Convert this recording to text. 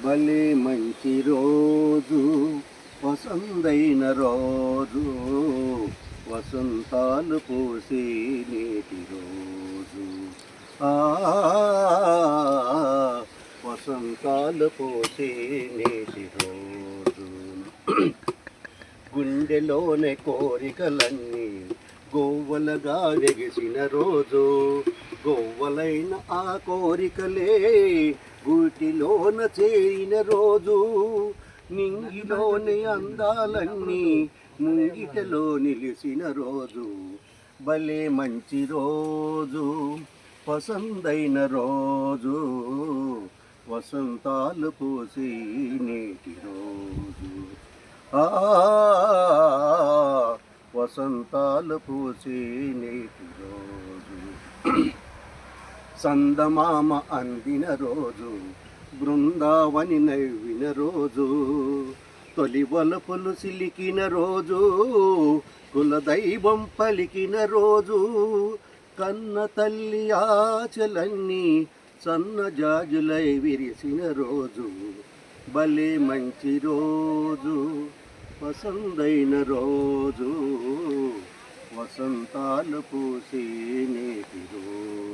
భలే మంచి రోజు, వసంతైన రోజు, వసంతాలు పూసే నేటి రోజు. ఆ వసంతాలు పూసే నేటి రోజు. గుండెలోనే కోరికలన్నీ గోవలగా వెగిసిన రోజు. గోవలైన ఆ కోరికలే గూటిలోన చేరిన రోజు. నింగిలోని అందాలన్నీ ముంగిటలో నిలిసిన రోజు. భలే మంచి రోజు, పసందైన రోజు, వసంతాలు పూసి నేటి రోజు. ఆ వసంతాలు పూసి నేటి రోజు. సందమామ అందిన రోజు, బృందావని నవ్విన రోజు. తొలి వలపులు సిలికిన రోజు, కులదైవం పలికిన రోజు. కన్న తల్లి ఆచలన్నీ సన్నజాజులై విరిసిన రోజు. భలే మంచి రోజు, పసందైన రోజు, వసంతాలు పూసే నేటి రోజు.